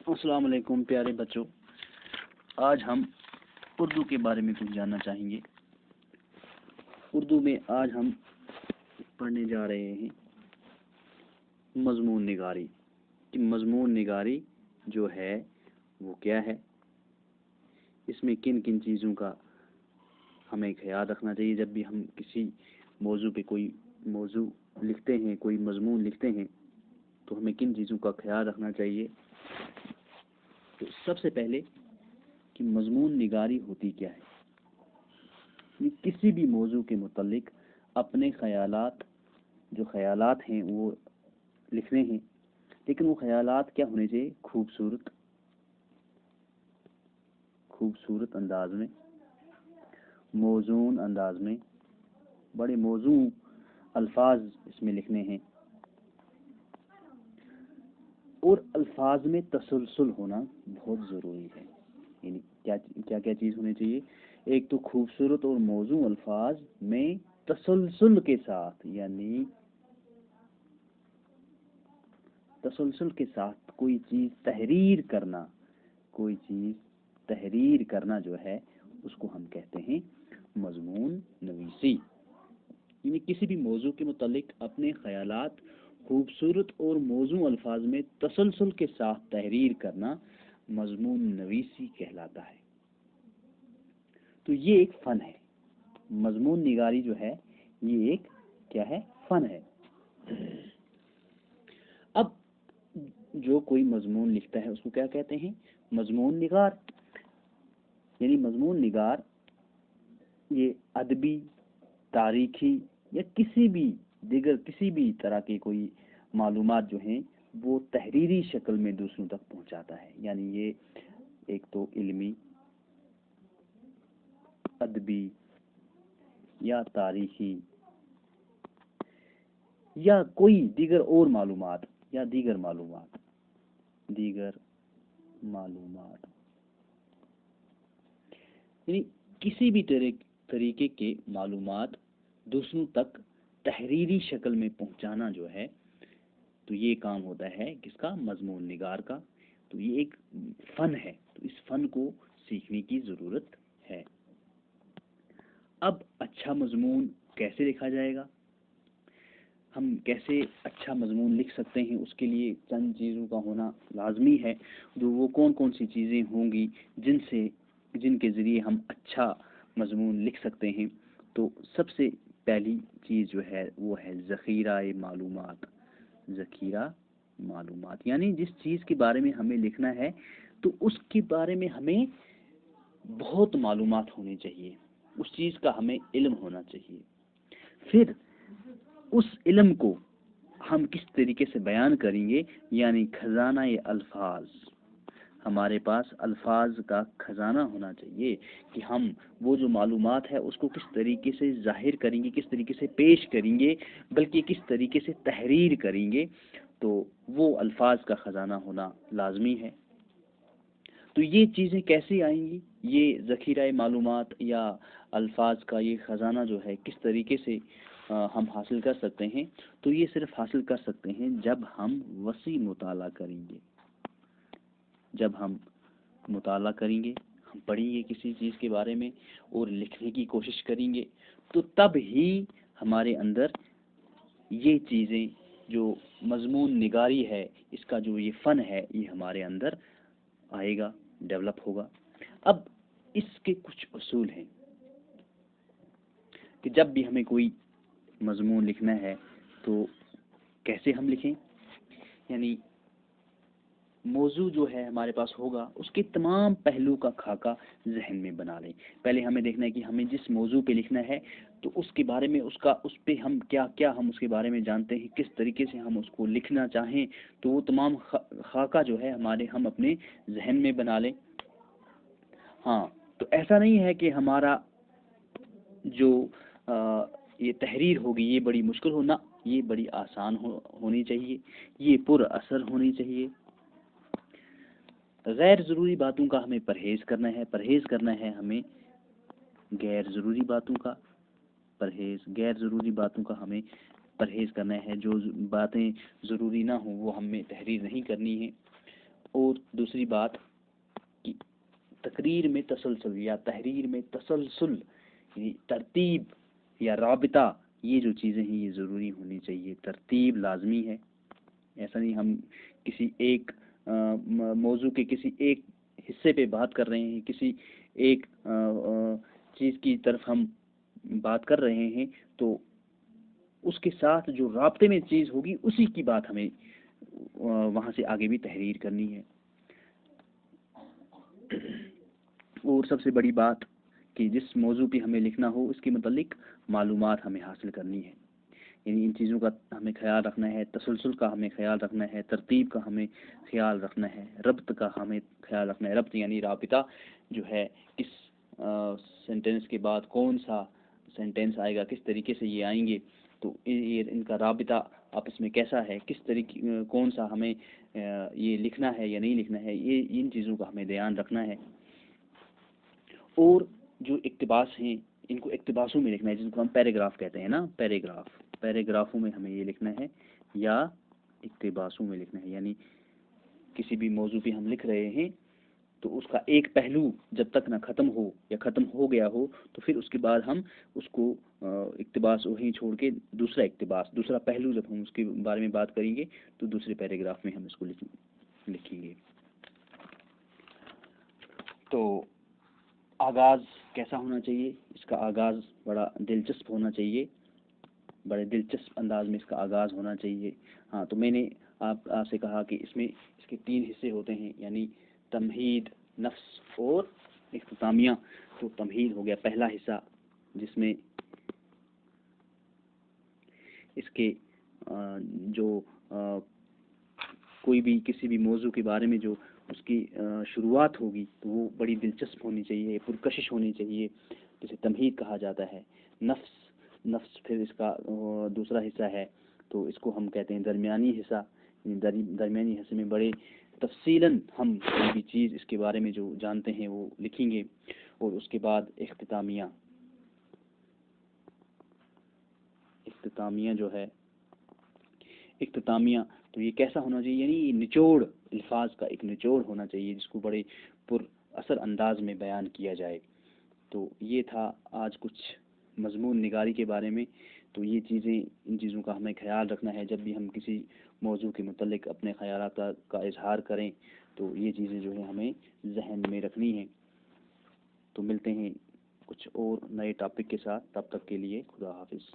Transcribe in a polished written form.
السلام علیکم پیارے بچوں، آج ہم اردو کے بارے میں کچھ جاننا چاہیں گے۔ اردو میں آج ہم پڑھنے جا رہے ہیں مضمون نگاری۔ کہ مضمون نگاری جو ہے وہ کیا ہے، اس میں کن کن چیزوں کا ہمیں خیال رکھنا چاہیے۔ جب بھی ہم کسی موضوع پہ کوئی موضوع لکھتے ہیں، کوئی مضمون لکھتے ہیں، تو ہمیں کن چیزوں کا خیال رکھنا چاہیے۔ تو سب سے پہلے کہ مضمون نگاری ہوتی کیا ہے۔ کسی بھی موضوع کے متعلق اپنے خیالات، جو خیالات ہیں وہ لکھنے ہیں، لیکن وہ خیالات کیا ہونے چاہیے؟ خوبصورت انداز میں، موزون انداز میں، بڑے موزوں الفاظ اس میں لکھنے ہیں، اور الفاظ میں تسلسل ہونا بہت ضروری ہے۔ یعنی کیا چیز ہونی چاہیے؟ ایک تو خوبصورت اور موزوں الفاظ میں تسلسل کے ساتھ، یعنی تسلسل کے ساتھ کوئی چیز تحریر کرنا جو ہے اس کو ہم کہتے ہیں مضمون نویسی۔ یعنی کسی بھی موضوع کے متعلق اپنے خیالات خوبصورت اور موزوں الفاظ میں تسلسل کے ساتھ تحریر کرنا مضمون نویسی کہلاتا ہے۔ تو یہ ایک فن ہے، مضمون نگاری جو ہے یہ ایک کیا ہے؟ فن ہے۔ اب جو کوئی مضمون لکھتا ہے اس کو کیا کہتے ہیں؟ مضمون نگار۔ یعنی مضمون نگار یہ ادبی، تاریخی یا کسی بھی طرح کے کوئی معلومات جو ہیں وہ تحریری شکل میں دوسروں تک پہنچاتا ہے۔ یعنی یہ ایک تو علمی، ادبی یا تاریخی یا کوئی دیگر معلومات یعنی کسی بھی طریقے کے معلومات دوسروں تک تحریری شکل میں پہنچانا جو ہے، تو یہ کام ہوتا ہے کس کا؟ مضمون نگار کا۔ تو یہ ایک فن ہے، تو اس فن کو سیکھنے کی ضرورت ہے۔ اب اچھا مضمون کیسے لکھا جائے گا؟ ہم کیسے اچھا مضمون لکھ سکتے ہیں؟ اس کے لیے چند چیزوں کا ہونا لازمی ہے۔ وہ کون سی چیزیں ہوں گی جن کے ذریعے ہم اچھا مضمون لکھ سکتے ہیں؟ تو سب سے پہلی چیز جو ہے وہ ہے ذخیرہ معلومات۔ یعنی جس چیز کے بارے میں ہمیں لکھنا ہے تو اس کے بارے میں ہمیں بہت معلومات ہونی چاہیے، اس چیز کا ہمیں علم ہونا چاہیے۔ پھر اس علم کو ہم کس طریقے سے بیان کریں گے؟ یعنی خزانہ الفاظ، ہمارے پاس الفاظ کا خزانہ ہونا چاہیے کہ ہم وہ جو معلومات ہے اس کو کس طریقے سے ظاہر کریں گے، کس طریقے سے پیش کریں گے، بلکہ کس طریقے سے تحریر کریں گے۔ تو وہ الفاظ کا خزانہ ہونا لازمی ہے۔ تو یہ چیزیں کیسے آئیں گی؟ یہ ذخیرہ معلومات یا الفاظ کا یہ خزانہ جو ہے کس طریقے سے ہم حاصل کر سکتے ہیں؟ تو یہ صرف حاصل کر سکتے ہیں جب ہم وسیع مطالعہ کریں گے۔ جب ہم مطالعہ کریں گے، ہم پڑھیں گے کسی چیز کے بارے میں اور لکھنے کی کوشش کریں گے، تو تب ہی ہمارے اندر یہ چیزیں جو مضمون نگاری ہے، اس کا جو یہ فن ہے، یہ ہمارے اندر آئے گا، ڈیولپ ہوگا۔ اب اس کے کچھ اصول ہیں کہ جب بھی ہمیں کوئی مضمون لکھنا ہے تو کیسے ہم لکھیں۔ یعنی موضوع جو ہے ہمارے پاس ہوگا، اس کے تمام پہلو کا خاکہ ذہن میں بنا لیں۔ پہلے ہمیں دیکھنا ہے کہ ہمیں جس موضوع پہ لکھنا ہے تو اس کے بارے میں اس پہ ہم کیا ہم اس کے بارے میں جانتے ہیں، کس طریقے سے ہم اس کو لکھنا چاہیں، تو وہ تمام خاکہ جو ہے ہم اپنے ذہن میں بنا لیں۔ ہاں، تو ایسا نہیں ہے کہ ہمارا جو یہ تحریر ہوگی یہ بڑی مشکل ہونا، یہ بڑی آسان ہونی چاہیے، یہ پر اثر ہونی چاہیے۔ غیر ضروری باتوں کا ہمیں پرہیز کرنا ہے ہمیں غیر ضروری باتوں کا ہمیں پرہیز کرنا ہے۔ جو باتیں ضروری نہ ہوں وہ ہمیں تحریر نہیں کرنی ہے۔ اور دوسری بات کہ تقریر میں تسلسل یا تحریر میں تسلسل، یعنی ترتیب یا رابطہ، یہ جو چیزیں ہیں یہ ضروری ہونی چاہیے. ترتیب لازمی ہے. ایسا نہیں ہم کسی ایک موضوع کے کسی ایک حصے پہ بات کر رہے ہیں، کسی ایک چیز کی طرف ہم بات کر رہے ہیں، تو اس کے ساتھ جو رابطے میں چیز ہوگی اسی کی بات ہمیں وہاں سے آگے بھی تحریر کرنی ہے. اور سب سے بڑی بات کہ جس موضوع پہ ہمیں لکھنا ہو اس کے متعلق معلومات ہمیں حاصل کرنی ہے. یعنی ان چیزوں کا ہمیں خیال رکھنا ہے، تسلسل کا ہمیں خیال رکھنا ہے، ترتیب کا ہمیں خیال رکھنا ہے، ربط کا ہمیں خیال رکھنا ہے. ربط یعنی رابطہ جو ہے، کس سینٹینس کے بعد کون سا سینٹینس آئے گا، کس طریقے سے یہ آئیں گے، تو ان کا رابطہ آپس میں کیسا ہے، کس طریقے کون سا ہمیں یہ لکھنا ہے یا نہیں لکھنا ہے، یہ ان چیزوں کا ہمیں دھیان رکھنا ہے. اور جو اقتباس ہیں ان کو اقتباسوں میں لکھنا ہے، جن کو ہم پیراگراف کہتے ہیں نا، پیراگرافوں میں ہمیں یہ لکھنا ہے یا اقتباسوں میں لکھنا ہے. یعنی کسی بھی موضوع پہ ہم لکھ رہے ہیں تو اس کا ایک پہلو جب تک نہ ختم ہو یا ختم ہو گیا ہو تو پھر اس کے بعد ہم اس کو اقتباس وہیں چھوڑ کے دوسرا اقتباس، دوسرا پہلو جب ہم اس کے بارے میں بات کریں گے تو دوسرے پیراگراف میں ہم اس کو لکھیں گے. تو آغاز کیسا ہونا چاہیے؟ اس کا آغاز بڑا دلچسپ ہونا چاہیے، بڑے دلچسپ انداز میں اس کا آغاز ہونا چاہیے. ہاں، تو میں نے آپ سے کہا کہ اس میں اس کے 3 حصے ہوتے ہیں، یعنی تمہید، نفس اور اختتامیہ. تو تمہید ہو گیا پہلا حصہ، جس میں اس کے جو کوئی بھی کسی بھی موضوع کے بارے میں جو اس کی شروعات ہوگی تو وہ بڑی دلچسپ ہونی چاہیے، پرکشش ہونی چاہیے، جسے تمہید کہا جاتا ہے. نفس پھر اس کا دوسرا حصہ ہے، تو اس کو ہم کہتے ہیں درمیانی حصہ. درمیانی حصے میں بڑے تفصیلاً ہم کوئی بھی چیز اس کے بارے میں جو جانتے ہیں وہ لکھیں گے. اور اس کے بعد اختتامیہ جو ہے، اختتامیہ تو یہ کیسا ہونا چاہیے؟ یعنی نچوڑ، الفاظ کا ایک نچوڑ ہونا چاہیے جس کو بڑے پر اثر انداز میں بیان کیا جائے. تو یہ تھا آج کچھ مضمون نگاری کے بارے میں. تو یہ چیزیں، ان چیزوں کا ہمیں خیال رکھنا ہے جب بھی ہم کسی موضوع کے متعلق اپنے خیالات کا اظہار کریں، تو یہ چیزیں جو ہیں ہمیں ذہن میں رکھنی ہیں. تو ملتے ہیں کچھ اور نئے ٹاپک کے ساتھ، تب تک کے لیے خدا حافظ.